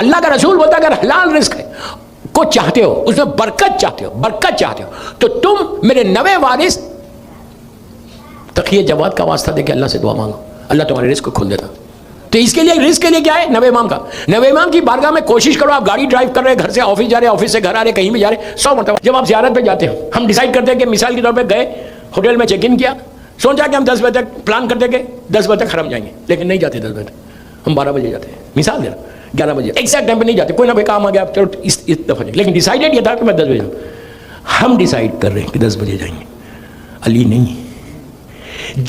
اللہ کا رسول بولتا ہے اگر حلال رزق ہے کو چاہتے ہو, اس میں برکت چاہتے ہو, برکت چاہتے ہو, تو تم میرے 90 وارث تقیہ جواد کا واسطہ دے کے اللہ سے دعا مانگو, اللہ تمہارے رزق کو کھول دیتا. تو اس کے لیے رزق کے لیے کیا ہے؟ نبی امام کا. نبی امام کی بارگاہ میں کوشش کرو, آپ گاڑی ڈرائیو کر رہے, گھر سے آفس جا رہے, آفس سے گھر آ رہے, کہیں بھی جا رہے, 100 مرتبہ جب آپ زیارت پہ جاتے ہیں, ہم ڈیسائیڈ کرتے ہیں کہ مثال کے طور پہ گئے ہوٹل میں چیک ان کیا, سوچا کہ ہم 10 بجے تک پلان کرتے کہ 10 بجے تک حرم جائیں گے, لیکن نہیں جاتے 10 بجے تک, ہم 12 بجے جاتے ہیں, مثال دے رہا, 11 بجے ایگزیکٹ ٹائم پہ نہیں جاتے, کوئی نہ کوئی کام آ گیا چلو اس دفعہ جائیں, لیکن ڈیسائیڈڈ یہ تھا کہ میں 10 بجے جاؤں. ہم ڈیسائیڈ کر رہے ہیں کہ 10 بجے جائیں گے, علی نہیں,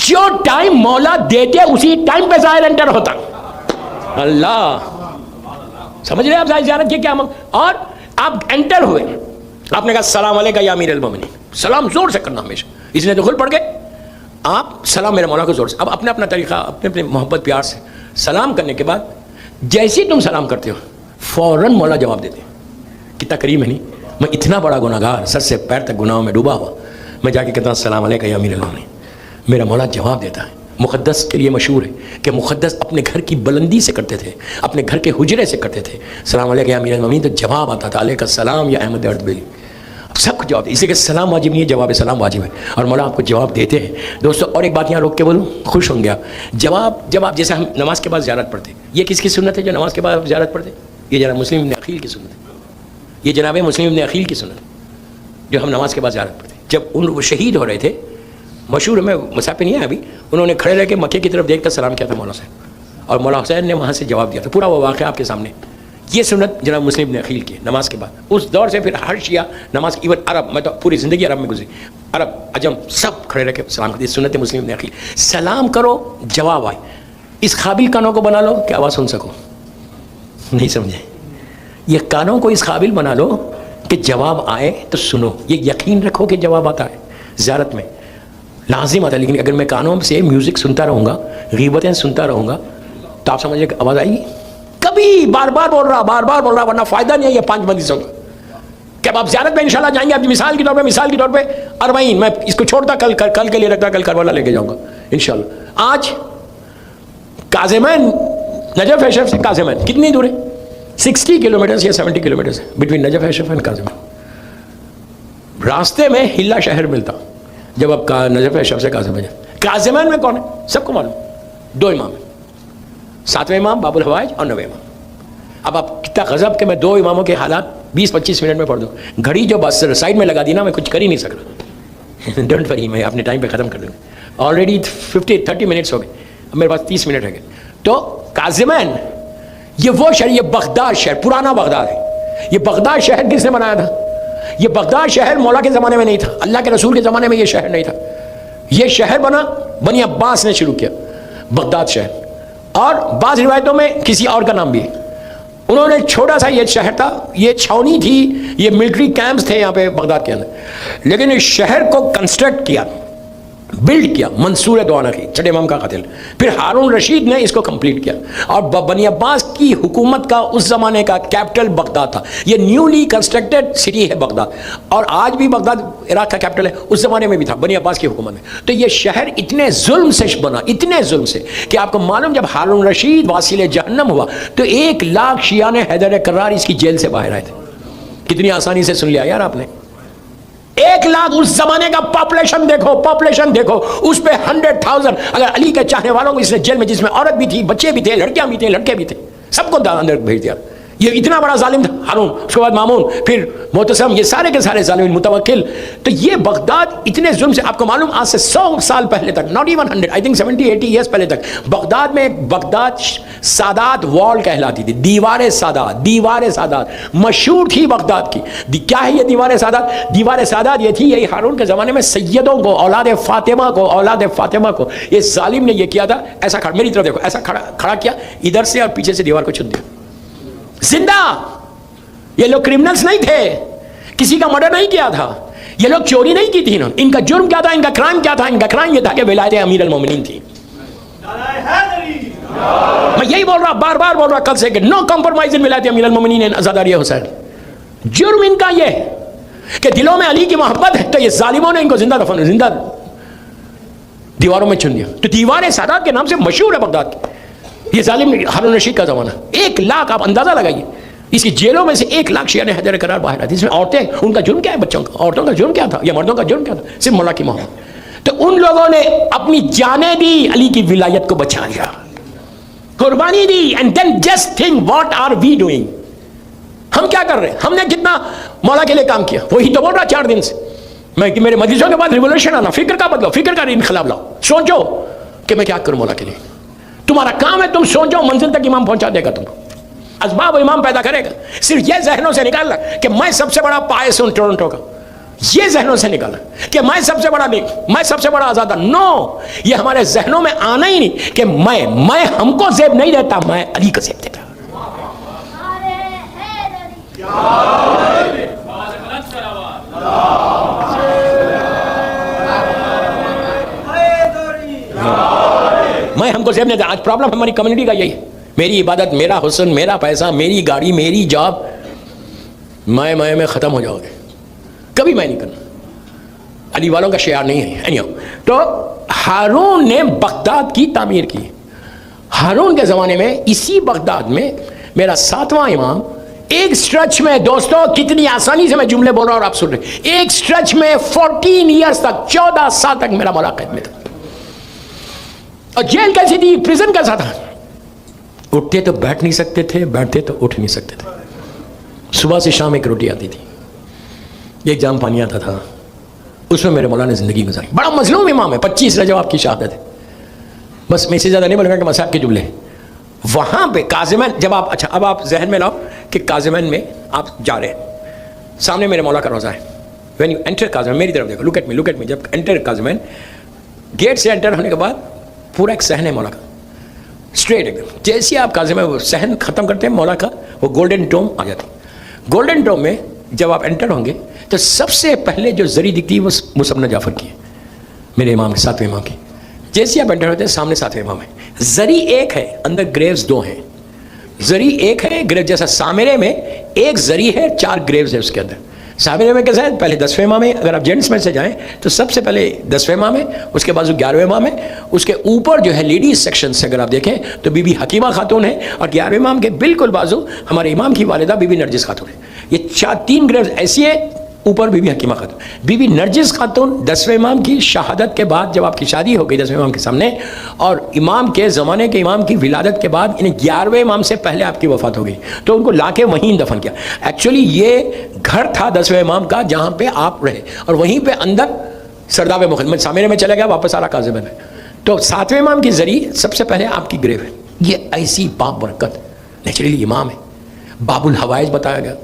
جو ٹائم مولا دیتے اسی ٹائم پہ ظاہر انٹر ہوتا. اللہ سمجھ رہے ہیں آپ زیارت کے کیا اور آپ انٹر ہوئے, آپ نے کہا السلام علیکم یا امیر المومنین, سلام زور سے کرنا ہمیشہ, اس نے دخول پڑ گئے, آپ سلام میرے مولا کو زور سے, اب اپنے اپنا طریقہ اپنے اپنے محبت پیار سے سلام کرنے کے بعد جیسے تم سلام کرتے ہو فوراً مولا جواب دیتے ہیں. کتنا کریم ہے نہیں, میں اتنا بڑا گناہ گار, سر سے پیر تک گناہوں میں ڈوبا ہوا, میں جا کے کہتا ہوں السلام علیکم یا امیر المومنین, میرا مولا جواب دیتا ہے. مقدس کے لیے مشہور ہے کہ مقدس اپنے گھر کی بلندی سے کرتے تھے, اپنے گھر کے حجرے سے کرتے تھے, السلام علیکم یا امیر المومنین, تو جواب آتا تھا علیکم السلام یا احمد اردبیلی, سب کو جواب. اسی کہ سلام واجب نہیں ہے, جواب سلام واجب ہے, اور مولا آپ کو جواب دیتے ہیں. دوستو اور ایک بات یہاں روک کے بولوں, خوش ہوں گے آپ. جب آپ جیسے ہم نماز کے بعد زیارت پڑھتے, یہ کس کی سنت ہے جو نماز کے بعد آپ زیارت پڑھتے؟ یہ جناب مسلم ابن عقیل کی سنت ہے, یہ جناب مسلم ابن عقیل کی سنت ہے جو ہم نماز کے بعد زیارت پڑھتے. جب وہ شہید ہو رہے تھے, مشہور میں مسافر پہ نہیں ہے ابھی, انہوں نے کھڑے رہ کے مکے کی طرف دیکھ کر سلام کیا تھا مولا سے, اور مولا حسین نے وہاں سے جواب دیا تھا. پورا وہ واقعہ آپ کے سامنے. یہ سنت جناب مسلم ابن عقیل کی نماز کے بعد. اس دور سے پھر ہر شیعہ نماز, ایون عرب, میں تو پوری زندگی عرب میں گزری, عرب عجم سب کھڑے رہ کے سلام کرتے. سنت مسلم ابن عقیل, سلام کرو جواب آئے, اس قابل کانوں کو بنا لو کہ آواز سن سکو. نہیں سمجھے؟ یہ کانوں کو اس قابل بنا لو کہ جواب آئے تو سنو, یہ یقین رکھو کہ جواب آتا ہے. زیارت میں لازم آتا ہے, لیکن اگر میں کانوں سے میوزک سنتا رہوں گا, غیبتیں سنتا رہوں گا, تو آپ سمجھے کہ آواز آئے گی کبھی؟ بار بار بول رہا, ورنہ فائدہ نہیں ہے یہ 5 مجلسوں کا. کہ اب آپ زیارت میں انشاءاللہ جائیں گے, آپ مثال کے طور پہ 40, میں اس کو چھوڑتا کل کے لیے رکھتا, کل کربلا لے کے جاؤں گا انشاءاللہ. آج کاظمین, نجف اشرف سے کاظمین کتنی دور ہے؟ 60 کلومیٹرز یا 70 کلومیٹرز ہے بٹوین نجف اشرف اینڈ کاظمین. راستے میں ہلا شہر ملتا جب آپ نجف اشرف سے کاظمین. کاظمین میں کون ہے؟ سب کو معلوم, 2 امام ہیں, 7ویں امام باب الحوائج اور 9ویں امام. اب آپ کتنا غضب کہ میں 2 اماموں کے حالات 20-25 منٹ میں پڑھ دوں. گھڑی جو بس سائڈ میں لگا دی نا, میں کچھ کر ہی نہیں سک رہا. ڈونٹ وری, میں اپنے ٹائم پہ ختم کر دوں گا. آلریڈی 30 منٹس ہو گئے, اب میرے پاس 30 منٹ رہ گئے. تو کاظمین یہ وہ شہر, یہ بغداد شہر, پرانا بغداد ہے. یہ بغداد شہر کس نے بنایا تھا؟ یہ بغداد شہر مولا کے زمانے میں نہیں تھا, اللہ کے رسول کے زمانے میں یہ شہر نہیں تھا. یہ شہر بنا بنی عباس نے شروع کیا, بغداد شہر. اور بعض روایتوں میں کسی اور کا نام بھی ہے. انہوں نے چھوٹا سا یہ شہر تھا, یہ چھاونی تھی, یہ ملٹری کیمپس تھے یہاں پہ بغداد کے اندر, لیکن اس شہر کو کنسٹرکٹ کیا, بلڈ کیا منصور دوانقی, چھٹے امام کا قاتل. پھر ہارون رشید نے اس کو کمپلیٹ کیا, اور بنی عباس کی حکومت کا اس زمانے کا کیپٹل بغداد تھا. یہ نیولی کنسٹرکٹڈ سٹی ہے بغداد, اور آج بھی بغداد عراق کا کیپٹل ہے, اس زمانے میں بھی تھا بنی عباس کی حکومت میں. تو یہ شہر اتنے ظلم سے بنا, اتنے ظلم سے, کہ آپ کو معلوم جب ہارون رشید واصل جہنم ہوا تو 1 لاکھ شیعہ نے حیدر کرار اس کی جیل سے باہر آئے تھے. کتنی آسانی سے سن لیا یار آپ نے. 1 لاکھ, اس زمانے کا پاپولیشن دیکھو, اس پہ 100,000. اگر علی کے چاہنے والوں کو اس نے جیل میں, جس میں عورت بھی تھی, بچے بھی تھے, لڑکیاں بھی تھے, لڑکے بھی تھے, سب کو اندر بھیج دیا. یہ اتنا بڑا ظالم تھا ہارون, اس کے بعد مامون, پھر معتصم, یہ سارے کے سارے ظالمین, متوکل. تو یہ بغداد اتنے ظلم سے, آپ کو معلوم آج سے 100 سال پہلے تک, not even 100, I think 70-80 years پہلے تک, بغداد میں بغداد سادات وال کہلاتی تھی, دیوار سادات مشہور تھی بغداد کی. کیا ہے یہ دیوار سادات؟ دیوار سادات یہ تھی, یہی ہارون کے زمانے میں سیدوں کو, اولاد فاطمہ کو یہ ظالم نے یہ کیا تھا. ایسا کھڑا, میری طرف دیکھو, ایسا کھڑا کیا ادھر سے, اور پیچھے سے دیوار کو چھن دیا زندہ. یہ لوگ کرمنلز نہیں تھے, کسی کا مرڈر نہیں کیا تھا, یہ لوگ چوری نہیں کی تھی. ان کا جرم کیا تھا, ان کا کرائم کیا تھا؟ ان کا کرائم یہ تھا کہ ولایت امیر المومنین تھی. میں یہی بول رہا, بار بار بول رہا کل سے, کہ نو کمپرومائز ان ولایت امیر المومنین اینڈ عزاداری حسین. جرم ان کا یہ ہے کہ دلوں میں علی کی محبت ہے, تو یہ ظالموں نے ان کو زندہ دیواروں میں چن دیا. تو دیوار سادات کے نام سے مشہور ہے بغداد کی. یہ ظالم ہارون رشید کا زمانہ. 1 لاکھ, آپ اندازہ لگائیے, اس کی جیلوں میں سے 1 لاکھ شیعہ نے حیدر قرار باہر آتی. اس میں عورتیں, ان کا جرم کیا ہے؟ بچوں کا. عورتوں کا جرم کیا تھا یا مردوں کا جرم کیا تھا؟ صرف مولا کی محبت. تو ان لوگوں نے اپنی جانیں دی, علی کی ولایت کو بچا لیا, قربانی دی. And then just think what are we doing. ہم کیا کر رہے ہیں؟ ہم نے کتنا مولا کے لیے کام کیا. وہی تو بول رہا 4 دن سے میں کہ میرے مجلسوں کے بعد ریولوشن آنا, فکر کا بدلو, فکر کا انقلاب لاؤ. سوچو کہ میں کیا کروں مولا کے لیے. تمہارا کام ہے تم سوچو, منزل تک امام پہنچا دے گا تم کو, اسباب امام پیدا کرے گا. صرف یہ ذہنوں سے نکالنا کہ میں سب سے بڑا پائس ہوں ٹورنٹو کا, یہ ذہنوں سے نکالنا کہ میں سب سے بڑا نہیں, میں سب سے بڑا آزادہ. نو, یہ ہمارے ذہنوں میں آنا ہی نہیں کہ میں ہم کو زیب نہیں دیتا, میں علی کو زیب دیتا. میں ہم کو زیب نہیں دیتا. آج پرابلم ہماری کمیونٹی کا یہی ہے, میری عبادت, میرا حسن, میرا پیسہ, میری گاڑی, میری جاب, میں ختم ہو جاؤ گے, کبھی میں نہیں کرنا. علی والوں کا شعار نہیں ہے. تو ہارون نے بغداد کی تعمیر کی. ہارون کے زمانے میں اسی بغداد میں میرا 7واں امام ایک سٹرچ میں, دوستوں کتنی آسانی سے میں جملے بول رہا ہوں اور آپ سن رہے, ایک سٹرچ میں 14 ایئرز تک, 14 سال تک میرا مولا قید میں تھا. اور جیل کیسی تھی, پریزن کیسا تھا؟ اٹھتے تو بیٹھ نہیں سکتے تھے, بیٹھتے تو اٹھ نہیں سکتے تھے. صبح سے شام ایک روٹی آتی تھی, ایک جام پانی آتا تھا, اس میں میرے مولا نے زندگی گزاری. بڑا مظلوم امام ہے, 25 رجب آپ کی شہادت ہے. بس میں اس سے زیادہ نہیں بولوں گا کہ مصحف کے جملے. وہاں پہ کاظمین, جب آپ, اچھا اب آپ ذہن میں لاؤ کہ کاظمین میں آپ جا رہے ہیں, سامنے میرے مولا کا روضہ ہے. وین یو انٹر کاظمین, میری طرف دیکھو, لک ایٹ می, جب انٹر کاظمین, گیٹ سے انٹر ہونے کے بعد پورا ایک صحن ہے مولا کا, اسٹریٹ ایک دم. جیسے آپ کاظمین وہ صحن ختم کرتے ہیں مولا کا, وہ گولڈن ٹوم آ جاتی. گولڈن ٹوم میں جب آپ انٹر ہوں گے تو سب سے پہلے جو زری دکھتی ہے وہ مصعب بن جعفر کی ہے, میرے امام کے, 7ویں امام کی. جیسے آپ انٹر ہوتے ہیں سامنے 7ویں امام ہے. زری ایک ہے, اندر گریوز 2 ہیں. زری ایک ہے, گریو جیسا سامرے میں ایک زری ہے, 4 گریوز ہے اس کے اندر. سامرے میں کیسا ہے؟ پہلے 10ویں امام ہے. اگر آپ جینٹس میں سے جائیں تو سب سے پہلے 10ویں امام ہے, اس کے بازو 11ویں امام ہے. اس کے اوپر جو ہے لیڈیز سیکشن سے اگر آپ دیکھیں تو بی بی حکیمہ خاتون ہے, اور 11ویں امام کے بالکل بازو ہمارے امام کی والدہ بی بی نرجس خاتون ہے. یہ 3 گریوز ایسی ہیں. اوپر بی بی حکیمہ خاتون, بی بی نرجس خاتون 10ویں امام کی شہادت کے بعد جب آپ کی شادی ہو گئی 10ویں امام کے سامنے, اور امام کے زمانے کے امام کی ولادت کے بعد انہیں 11ویں امام سے پہلے آپ کی وفات ہو گئی, تو ان کو لا کے وہیں دفن کیا. ایکچولی یہ گھر تھا 10ویں امام کا جہاں پہ آپ رہے, اور وہیں پہ اندر سرداب مخدمت سامنے میں چلا گیا, واپس آ رہا کاظمین میں. تو 7ویں امام کی ذریعے سب سے پہلے آپ کی گریو ہے. یہ ایسی باب برکت, نیچرلی امام ہے. باب الحوائج بتایا گیا,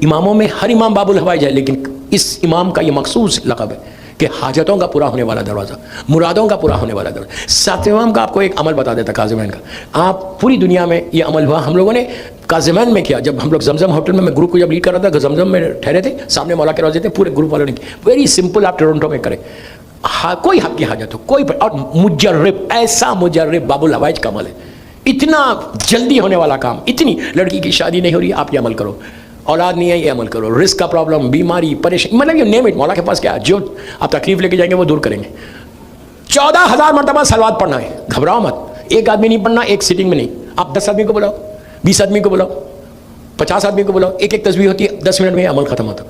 اماموں میں ہر امام باب الحوائج ہے, لیکن اس امام کا یہ مخصوص لقب ہے کہ حاجتوں کا پورا ہونے والا دروازہ, مرادوں کا پورا ہونے والا دروازہ. 7ویں امام کا آپ کو ایک عمل بتا دیتا کاظمین کا. آپ پوری دنیا میں یہ عمل ہوا, ہم لوگوں نے کاظمین میں کیا. جب ہم لوگ زمزم ہوٹل میں گروپ کو جب لیڈ کر رہا تھا, زمزم میں ٹھہرے تھے, سامنے مولا کے روضے تھے, پورے گروپ والوں نے کی. ویری سمپل, آپ ٹورنٹو میں کریں, کوئی حق کی حاجت ہو, کوئی, اور مجرب, ایسا مجرب باب الحوائج کا عمل ہے. اتنا جلدی ہونے والا کام, اتنی لڑکی کی شادی نہیں ہو رہی, آپ یہ عمل کرو. اولاد نہیں ہے, یہ عمل کرو. رزق کا پرابلم, بیماری, پریشانی, مطلب یہ نیم اٹ, مولا کے پاس کیا ہے, جو آپ تکلیف لے کے جائیں گے وہ دور کریں گے. 14,000 مرتبہ صلوات پڑھنا ہے, گھبراؤ مت. ایک آدمی نہیں پڑھنا, ایک سیٹنگ میں نہیں. آپ 10 آدمی کو بلاؤ, 20 آدمی کو بلاؤ, 50 آدمی کو بلاؤ, ایک تسبیح ہوتی ہے, 10 منٹ میں عمل ختم ہوتا.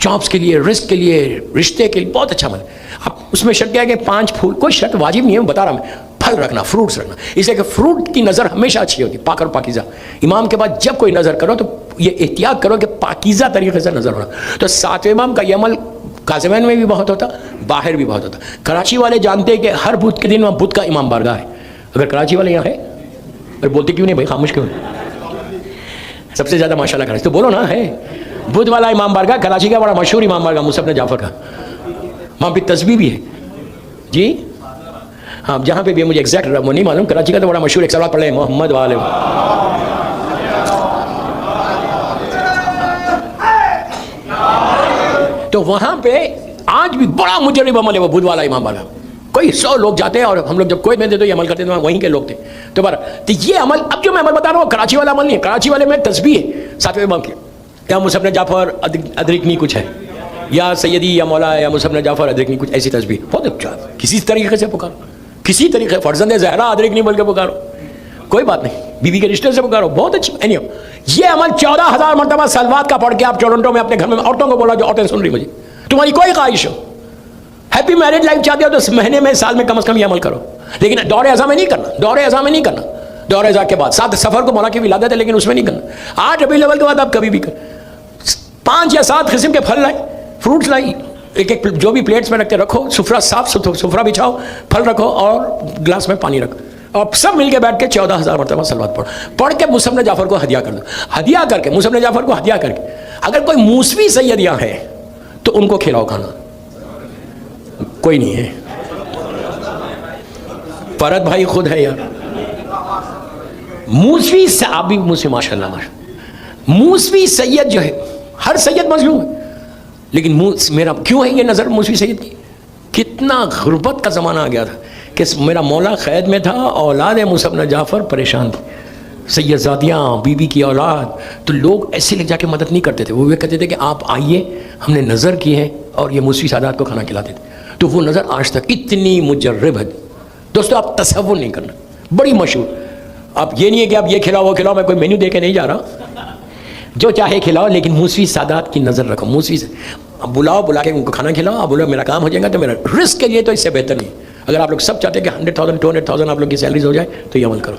جابس کے لیے, رزق کے لیے, رشتے کے لیے بہت اچھا عمل ہے. اب اس میں شرط کیا ہے کہ 5 پھول, کوئی شرط واجب نہیں ہے, بتا رہا میں, پھل رکھنا, فروٹس رکھنا, اس لیے کہ فروٹ کی نظر ہمیشہ اچھی ہوتی ہے, پاک اور پاکیزہ. امام کے بعد جب کوئی نظر کرو تو یہ احتیاط کرو کہ پاکیزہ طریقے سے نظر ہونا. تو 7ویں امام کا یہ عمل کاظمین میں بھی بہت ہوتا, باہر بھی بہت ہوتا. کراچی والے جانتے ہیں کہ ہر بدھ کے دن وہاں بدھ کا امام بارگاہ ہے. اگر کراچی والے یہاں ہے, اور بولتے کیوں نہیں بھائی, خاموش کیوں؟ سب سے زیادہ ماشاء اللہ کراچی, تو بولو نا, ہے بدھ والا امام بارگاہ کراچی کا بڑا مشہور امام بارگاہ مصعب بن جعفر کا, وہاں پہ تسبیح بھی ہے. جی ہاں, جہاں پہ بھی مجھے ایگزیکٹ وہ نہیں معلوم, کراچی کا تو بڑا مشہور. ایک سوال پڑھ لیں, محمد والے تو وہاں پہ آج بھی بڑا مجرب عمل ہے وہ بدھ والا امام والا. کوئی 100 لوگ جاتے ہیں, اور ہم لوگ جب کوئی میں تھے تو یہ عمل کرتے تھے, وہیں کے لوگ تھے. تو یہ عمل, اب جو میں عمل بتا رہا ہوں کراچی والا عمل نہیں ہے. کراچی والے میں تسبیح ہے 7ویں امام کی, یا مصعب بن جعفر ادرکنی کچھ ہے, یا سیدی یا مولا یا مصعب بن جعفر ادرکنی کچھ, ایسی تسبیح بہت اچھا, کسی طریقے سے پکارو, کسی طریقے, فرزند زہرا ادرکنی بول کے پکارو, کوئی بات نہیں. بیوی کے رشتے سے کرو, بہت اچھی. یہ عمل 14,000 مرتبہ صلوات کا پڑھ کے آپ ٹورنٹو میں اپنے گھر میں عورتوں کو بولا, جو عورتیں سن رہی مجھے, تمہاری کوئی خواہش ہو, ہیپی میرڈ لائف چاہتے ہو تو مہینے میں سال میں کم از کم یہ عمل کرو. لیکن دور ازاں میں نہیں کرنا, دور ازاں میں نہیں کرنا, دور ازاں کے بعد 7 سفر کو مولا کی ولادت ہے لیکن اس میں نہیں کرنا. 8 ربیع الاول کے بعد آپ کبھی بھی کر. 5 یا 7 قسم کے پھل لائیں, فروٹس لائیں, ایک ایک جو بھی پلیٹس میں رکھتے رکھو, سفرہ صاف سفرہ بچھاؤ, پھل رکھو اور گلاس میں پانی رکھو, اور سب مل کے بیٹھ کے 14,000 مرتبہ صلوات پڑھ کے مصعب بن جعفر کو ہدیہ کر دو. ہدیہ کر کے مصعب بن جعفر کو ہدیہ کر کے, اگر کوئی موسوی سید یہاں ہے تو ان کو کھلاؤ کھانا. کوئی نہیں ہے, فرد بھائی خود ہے یار. موسوی آپ بھی موسوی ماشاء اللہ, موسوی سید جو ہے, ہر سید مظلوم ہے, لیکن میرا کیوں ہے یہ نظر موسوی سید کی؟ کتنا غربت کا زمانہ آ گیا تھا کہ میرا مولا قید میں تھا, اولاد مصعب بن جعفر پریشان تھی, سید زادیاں, بی بی کی اولاد, تو لوگ ایسے لے جا کے مدد نہیں کرتے تھے. وہ کہتے تھے کہ آپ آئیے, ہم نے نظر کی ہے, اور یہ موسوی سادات کو کھانا کھلاتے تھے. تو وہ نظر آج تک اتنی مجرب ہے دوستو, آپ تصور نہیں کرنا, بڑی مشہور. آپ یہ نہیں ہے کہ آپ یہ کھلاؤ وہ کھلاؤ, میں کوئی مینیو دے کے نہیں جا رہا, جو چاہے کھلاؤ, لیکن موسوی سادات کی نظر رکھو. موسوی سے بلا کے ان کو کھانا کھلاؤ, آپ بولو میرا کام ہو جائے گا, تو میرا رزق کے لیے تو اس سے بہتر نہیں. اگر آپ لوگ سب چاہتے ہیں کہ 100,000 200,000 آپ لوگ کی سیلریز ہو جائے تو یہ عمل کرو.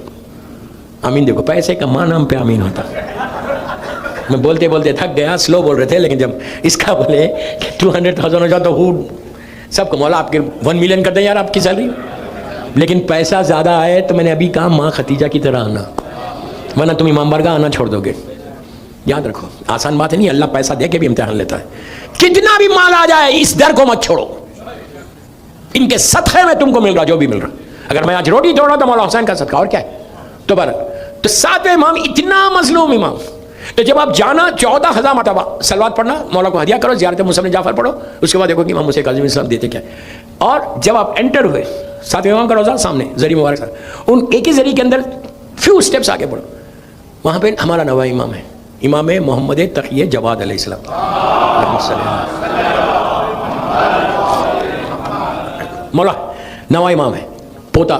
آمین. دیکھو پیسے کا ماں نام پہ آمین ہوتا. میں بولتے بولتے تھک گیا, سلو بول رہے تھے, لیکن جب اس کا بولے کہ 200,000 ہو جائے تو سب کو مولا آپ کے 1 ملین کر دیں یار آپ کی سیلری, لیکن پیسہ زیادہ آئے تو میں نے ابھی کہا ماں ختیجہ کی طرح آنا, ورنہ تم امام بارگاہ آنا چھوڑ دو گے. یاد رکھو, آسان بات ہے نہیں, اللہ پیسہ دے کے بھی امتحان لیتا ہے. کتنا بھی مال آ جائے اس در کو مت چھوڑو, ان کے صدقے میں تم کو مل رہا جو بھی مل رہا. اگر میں آج روٹی توڑ رہا تو مولا حسین کا صدقہ, اور کیا ہے. تو 7ویں امام اتنا مظلوم امام, تو جب آپ جانا 14,000 مرتبہ صلوات پڑھنا, مولا کو ہدیہ کرو, زیارت مصعب بن جعفر پڑھو, اس کے بعد دیکھو کہ امام موسیٰ کاظم اسلام دیتے کیا. اور جب آپ انٹر ہوئے 7ویں امام کا روزہ سامنے, زری مبارک صاحب, ان ایک ہی زری کے اندر فیو سٹیپس آگے بڑھو, وہاں پہ ہمارا نواں امام ہے, امام محمد تقی جواد علیہ السلام. مولا نواں امام ہے, پوتا.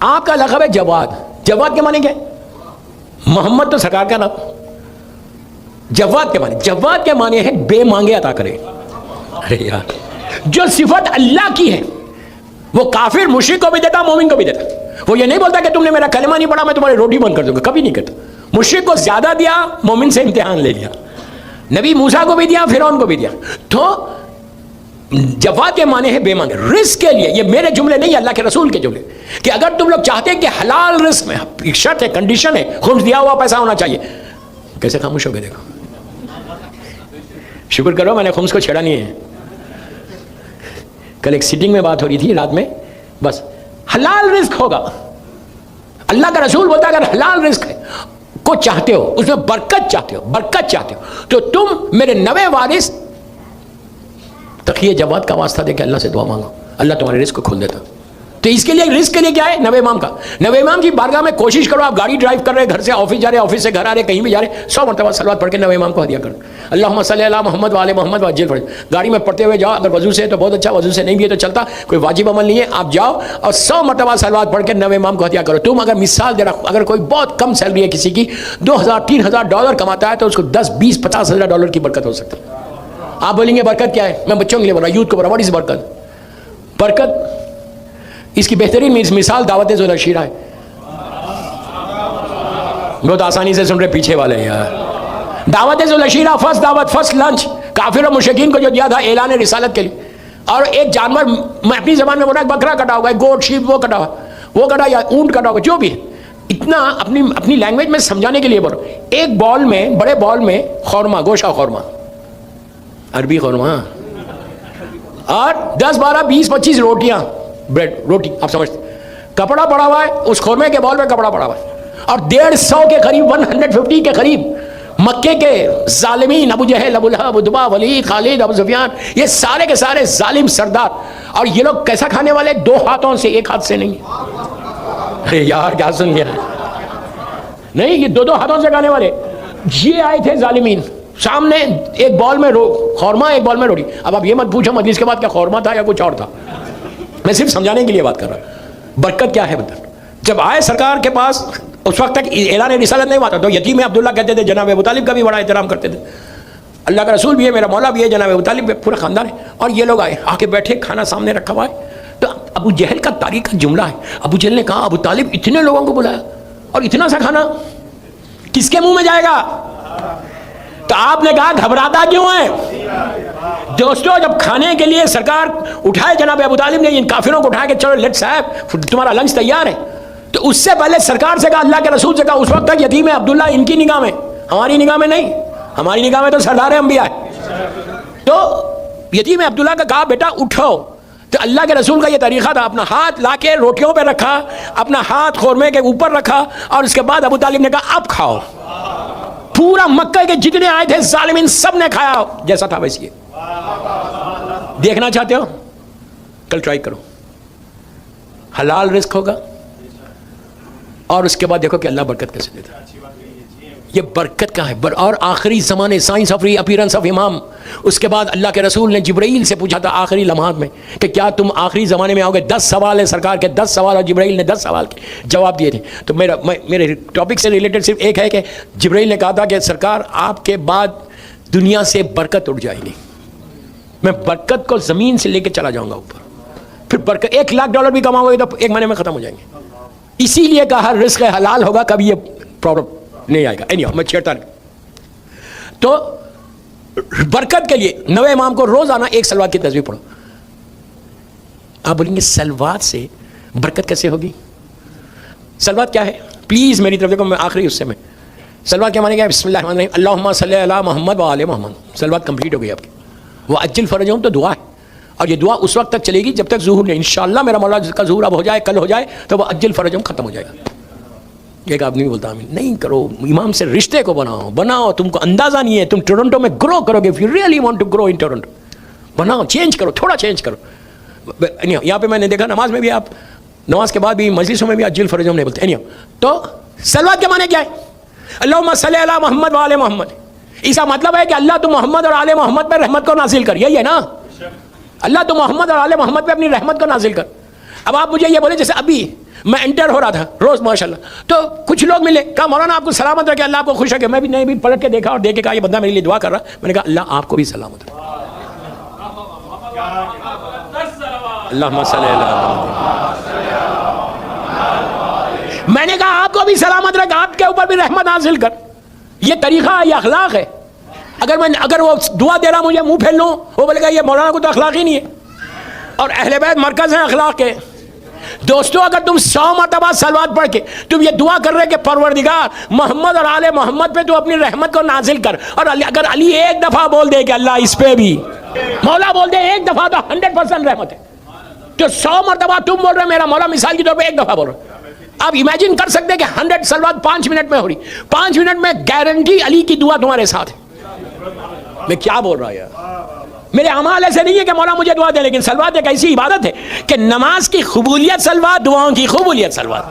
آپ کا لقب ہے جواد. جواد کے معنی کیا ہے؟ محمد تو سرکار کا نام. جواد کے معنی ہے بے مانگے عطا کرے. ارے یار, جو صفت اللہ کی ہے وہ کافر مشرک کو بھی دیتا, مومن کو بھی دیتا. وہ یہ نہیں بولتا کہ تم نے میرا کلمہ نہیں پڑھا میں تمہاری روٹی بند کر دوں گا, کبھی نہیں کرتا. مشرک کو زیادہ دیا, مومن سے امتحان لے لیا. نبی موسیٰ کو بھی دیا, فرعون کو بھی دیا. تو جواد کے معنی ہے بے مانگے. رزق کے لیے, یہ میرے جملے نہیں, اللہ کے رسول کے جملے, کہ اگر تم لوگ چاہتے ہیں کہ حلال رزق میں, ایک شرط ہے, کنڈیشن ہے, خمس دیا ہوا پیسہ ہونا چاہیے. کیسے خاموش ہو گئے دیکھو. شکر کرو میں نے خمس کو چھیڑا نہیں ہے. کل ایک سیٹنگ میں بات ہو رہی تھی رات میں, بس حلال رزق ہوگا. اللہ کا رسول بولتا ہے اگر حلال رزق ہے کو چاہتے ہو, اس میں برکت چاہتے ہو, تو تم میرے 9 وارث تقی جواد کا واسطہ دے کے اللہ سے دعا مانگو, اللہ تمہارے رزق کو کھول دیتا. تو اس کے لیے رزق کے لیے کیا ہے؟ 9 امام کا. 9 امام کی بارگاہ میں کوشش کرو, آپ گاڑی ڈرائیو کر رہے, گھر سے آفس جا رہے, آفس سے گھر آ رہے, کہیں بھی جا رہے, 100 مرتبہ صلوات پڑھ کے 9 امام کو ہدیہ کرو. اللہم صلی علی محمد وعلی محمد وعجل فرج. گاڑی میں پڑھتے ہوئے جاؤ, اگر وضو سے ہے تو بہت اچھا, وضو سے نہیں بھی ہے تو چلتا, کوئی واجب عمل نہیں ہے. آپ جاؤ اور 100 مرتبہ صلوات پڑھ کے 9 امام کو ہدیہ کرو. تم اگر مثال دے رہا, اگر کوئی بہت کم سیلری ہے کسی کی, $2,000-3,000 کماتا ہے, تو اس کو 10, 20, $50,000 کی برکت ہو سکتی ہے. آپ بولیں گے برکت کیا ہے؟ میں بچوں کے لیے بول رہا ہوں, یوتھ کو بول رہا ہوں, واٹ از برکت. اس کی بہترین مثال دعوت ذوالعشیرہ ہے. بہت آسانی سے سن رہے پیچھے والے یار. دعوت ذوالعشیرہ, فرسٹ دعوت, فرسٹ لنچ, کافر و مشرکین کو جو دیا تھا اعلان رسالت کے لیے. اور ایک جانور, میں اپنی زبان میں بول رہا ہوں, بکرا کٹا ہوگا, گوٹ, شیپ, وہ کٹا ہوا, وہ کٹا یا اونٹ کٹا ہوگا, جو بھی ہے, اتنا اپنی لینگویج میں سمجھانے کے لیے بول رہا ہوں. ایک بال میں, بڑے بال میں خورما, گوشہ خورما, عربی خورما, اور 10, 12, 20, 25 روٹیاں, بریڈ روٹی, آپ سمجھتے, کپڑا پڑا ہوا ہے اس خورمے کے بال میں, کپڑا پڑا ہوا ہے, اور 150 کے قریب, 150 کے قریب مکے کے ظالمین, ابو جہل, ابو لہب, عتبہ, ولید, خالد, ابو سفیان, یہ سارے کے سارے ظالم سردار. اور یہ لوگ کیسا کھانے والے؟ 2 ہاتھوں سے, 1 ہاتھ سے نہیں. ارے یار کیا سن لیا نہیں, یہ 2 ہاتھوں سے کھانے والے. یہ آئے تھے ظالمین, سامنے ایک بال میں خورما, ایک بال میں روٹی. اب آپ یہ مت پوچھو مجلس کے بعد کیا خورما تھا یا کچھ اور تھا, میں صرف سمجھانے کے لیے بات کر رہا. برکت کیا ہے بتا. جب آئے سرکار کے پاس اس وقت تک اعلان رسالت نہیں ہوا تھا، تو یتیم عبداللہ کہتے تھے، جناب ابو طالب کا بھی بڑا احترام کرتے تھے، اللہ کا رسول بھی ہے، میرا مولا بھی ہے، جناب ابو طالب پورا خاندان ہے. اور یہ لوگ آئے، آ کے بیٹھے، کھانا سامنے رکھا ہوا ہے. تو ابو جہل کا تاریخ کا جملہ ہے، ابو جہل نے کہا ابو طالب اتنے لوگوں کو بلایا اور اتنا سا کھانا کس کے منہ میں جائے گا؟ تو آپ نے کہا گھبراتا کیوں ہے؟ دوستو جب کھانے کے لیے سرکار اٹھائے، جناب ابو طالب نے ان کافروں کو اٹھا کے چلو لیٹ صاحب تمہارا لنچ تیار ہے، تو اس سے پہلے سرکار سے کہا، اللہ کے رسول سے کہا، اس وقت تک یتیم عبداللہ ان کی نگاہ میں، ہماری نگاہ میں نہیں، ہماری نگاہ میں تو سردار انبیاء ہے. تو یتیم عبداللہ کا کہا بیٹا اٹھو. تو اللہ کے رسول کا یہ طریقہ تھا، اپنا ہاتھ لا کے روٹیوں پہ رکھا، اپنا ہاتھ خورمے کے اوپر رکھا، اور اس کے بعد ابو طالب نے کہا اب کھاؤ. پورا مکہ کے جتنے آئے تھے ظالمین سب نے کھایا، جیسا تھا ویسے ہی. دیکھنا چاہتے ہو؟ کل ٹرائی کرو، حلال رزق ہوگا، اور اس کے بعد دیکھو کہ اللہ برکت کیسے دیتا ہے. یہ برکت کا ہے. اور آخری زمانے، signs of reappearance of امام، اس کے بعد اللہ کے رسول نے جبرائیل سے پوچھا تھا آخری لمحات میں کہ کیا تم آخری زمانے میں آؤ گے؟ 10 سوال ہے سرکار کے، 10 سوال، اور جبرائیل نے 10 سوال کے جواب دیے تھے. تو میرے ٹاپک سے ریلیٹڈ صرف ایک ہے کہ جبرائیل نے کہا تھا کہ سرکار آپ کے بعد دنیا سے برکت اٹھ جائے گی، میں برکت کو زمین سے لے کے چلا جاؤں گا اوپر، پھر برکت $1,00,000 بھی کماؤ گے تو 1 مہینے میں ختم ہو جائیں گے. اسی لیے کہا رزق حلال ہوگا، کبھی یہ پرابلم نہیں آئے گا. میں چھیڑتا نہیں. تو برکت کے لیے نوے امام کو روزانہ ایک سلوات کی تسبیح پڑھو. آپ بولیں گے سلوات سے برکت کیسے ہوگی؟ سلوات کیا ہے؟ پلیز میری طرف دیکھو، میں آخری حصے میں سلوات کیا مانے گا؟ بسم اللہ الرحمن الرحیم، اللہم صلی علی محمد و آل محمد. سلوات کمپلیٹ ہو گئی آپ کی. وہ اجل فرجہم تو دعا ہے، اور یہ دعا اس وقت تک چلے گی جب تک ظہور نہیں. انشاءاللہ میرا مولا جس کا ظہور اب ہو جائے، کل ہو جائے، تو وہ اجل فرجہم ختم ہو جائے گا. ایک آدمی بولتا آمین. نہیں کرو، امام سے رشتے کو بناؤ. تم کو اندازہ نہیں ہے، تم ٹورنٹو میں گرو کرو گے. if you really want to grow in Toronto, بناؤ، چینج کرو، تھوڑا چینج کرو. یہاں پہ میں نے دیکھا نماز میں بھی، آپ نماز کے بعد بھی مجلسوں میں بھی اجل فرجہم نہیں بولتے. تو سلوات کے معنی کیا ہے؟ اللہم صلی علی محمد و آل محمد. اس کا مطلب ہے کہ اللہ تو محمد اور آل محمد پہ رحمت کو نازل کر. یہی ہے نا، اللہ تو محمد اور آل محمد پہ اپنی رحمت کو نازل کر. اب آپ مجھے یہ بولے، جیسے ابھی میں انٹر ہو رہا تھا روز ماشاءاللہ، تو کچھ لوگ ملے، کہا مولانا آپ کو سلامت رکھے، اللہ آپ کو خوش رکھے. میں بھی نہیں بھی پلٹ کے دیکھا اور دیکھ کے کہا یہ بندہ میرے لیے دعا کر رہا. میں نے کہا اللہ آپ کو بھی سلامت رکھے. اللہم صلی علی، میں نے کہا آپ کو بھی سلامت رکھ، آپ کے اوپر بھی رحمت حاصل کر. یہ طریقہ ہے، یہ اخلاق ہے. اگر وہ دعا دے رہا مجھے منہ پھیر لوں، وہ بولے گا یہ مولانا کو تو اخلاق ہی نہیں ہے. اور اہل بیت مرکز ہیں اخلاق کے. دوستو اگر تم 100 مرتبہ سلوات پڑھ کے تم یہ دعا کر رہے کہ پروردگار محمد اور آل محمد پہ تو اپنی رحمت کو نازل کر، اور اگر علی ایک دفعہ بول دے کہ اللہ اس پہ بھی، مولا بول دے ایک دفعہ، تو 100% رحمت ہے. تو 100 مرتبہ تم بول رہے میرا مولا مثال کے طور پہ ایک دفعہ بول رہے. آپ امیجن کر سکتے کہ 100 سلوات 5 منٹ میں ہو رہی، 5 منٹ میں گارنٹی علی کی دعا تمہارے ساتھ ہے. میں کیا بول رہا یار؟ میرے اعمال ایسے نہیں ہے کہ مولا مجھے دعا دے، لیکن سلوات ایک ایسی عبادت ہے کہ نماز کی قبولیت سلوات، دعاؤں کی قبولیت سلوات.